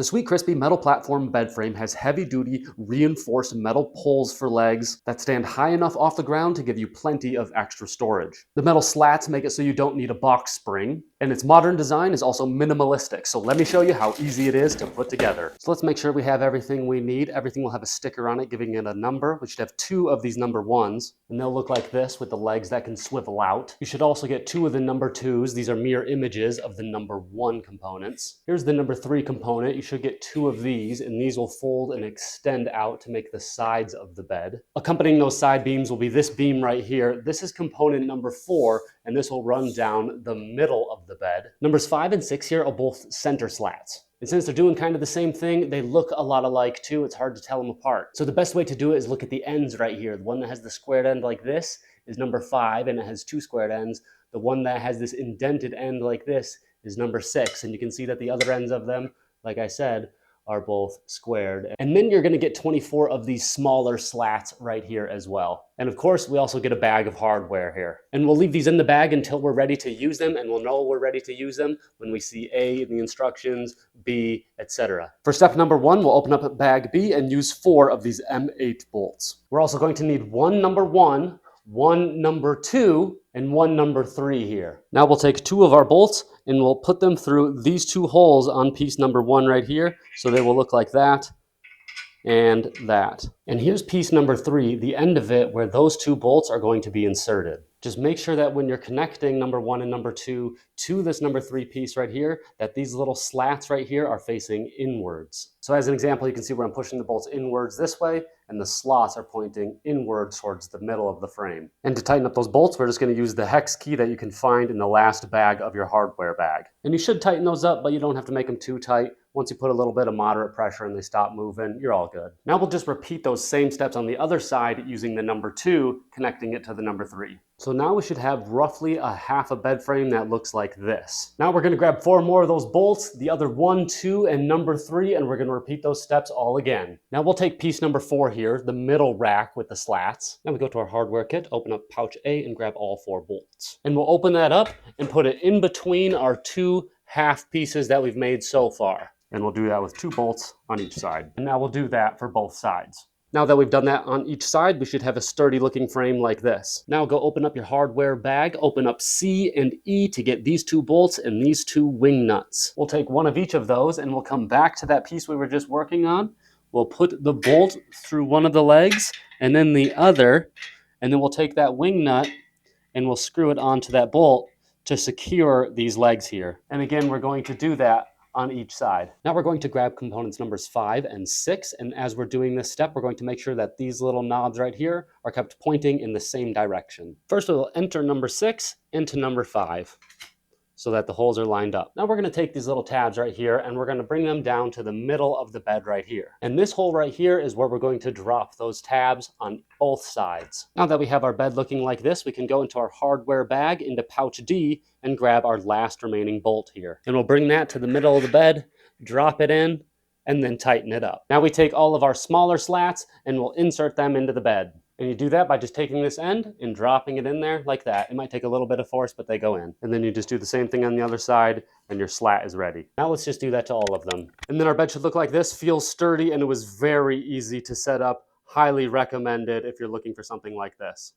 The Sweetcrispy metal platform bed frame has heavy-duty reinforced metal poles for legs that stand high enough off the ground to give you plenty of extra storage. The metal slats make it so you don't need a box spring, and its modern design is also minimalistic, so let me show you how easy it is to put together. So let's make sure we have everything we need. Everything will have a sticker on it giving it a number. We should have 2 of these number 1s, and they'll look like this with the legs that can swivel out. You should also get 2 of the number 2s. These are mirror images of the number 1 components. Here's the number 3 component. You should get 2 of these, and these will fold and extend out to make the sides of the bed. Accompanying those side beams will be this beam right here. This is component number 4, and this will run down the middle of the bed. Numbers 5 and 6 here are both center slats. And since they're doing kind of the same thing, they look a lot alike too. It's hard to tell them apart. So the best way to do it is look at the ends right here. The one that has the squared end like this is number 5, and it has 2 squared ends. The one that has this indented end like this is number 6. And you can see that the other ends of them, like I said, are both squared. And then you're gonna get 24 of these smaller slats right here as well. And of course, we also get a bag of hardware here. And we'll leave these in the bag until we're ready to use them, and we'll know we're ready to use them when we see A in the instructions, B, etc. For step number 1, we'll open up bag B and use 4 of these M8 bolts. We're also going to need 1 number 1, 1 number 2, and 1 number 3 here. Now we'll take 2 of our bolts and we'll put them through these 2 holes on piece number 1 right here. So they will look like that and that. And here's piece number 3, the end of it where those 2 bolts are going to be inserted. Just make sure that when you're connecting number 1 and number 2 to this number 3 piece right here, that these little slats right here are facing inwards. So as an example, you can see where I'm pushing the bolts inwards this way, and the slots are pointing inward towards the middle of the frame. And to tighten up those bolts, we're just going to use the hex key that you can find in the last bag of your hardware bag. And you should tighten those up, but you don't have to make them too tight. Once you put a little bit of moderate pressure and they stop moving, you're all good. Now we'll just repeat those same steps on the other side using the number 2, connecting it to the number 3. So now we should have roughly a half a bed frame that looks like this. Now we're going to grab 4 more of those bolts, the other 1, 2, and number 3, and we're going to repeat those steps all again. Now we'll take piece number 4 here, the middle rack with the slats. Now we go to our hardware kit, open up pouch A, and grab all 4 bolts. And we'll open that up and put it in between our 2 half pieces that we've made so far. And we'll do that with 2 bolts on each side. And now we'll do that for both sides. Now that we've done that on each side, we should have a sturdy looking frame like this. Now go open up your hardware bag, open up C and E to get these 2 bolts and these 2 wing nuts. We'll take 1 of each of those and we'll come back to that piece we were just working on. We'll put the bolt through one of the legs and then the other, and then we'll take that wing nut and we'll screw it onto that bolt to secure these legs here. And again, we're going to do that on each side. Now we're going to grab components numbers 5 and 6, and as we're doing this step, we're going to make sure that these little knobs right here are kept pointing in the same direction. First, we'll enter number 6 into number 5 so that the holes are lined up. Now we're going to take these little tabs right here and we're going to bring them down to the middle of the bed right here. And this hole right here is where we're going to drop those tabs on both sides. Now that we have our bed looking like this, we can go into our hardware bag into pouch D and grab our last remaining bolt here. And we'll bring that to the middle of the bed, drop it in, and then tighten it up. Now we take all of our smaller slats and we'll insert them into the bed. And you do that by just taking this end and dropping it in there like that. It might take a little bit of force, but they go in. And then you just do the same thing on the other side and your slat is ready. Now let's just do that to all of them. And then our bed should look like this, feels sturdy, and it was very easy to set up. Highly recommended if you're looking for something like this.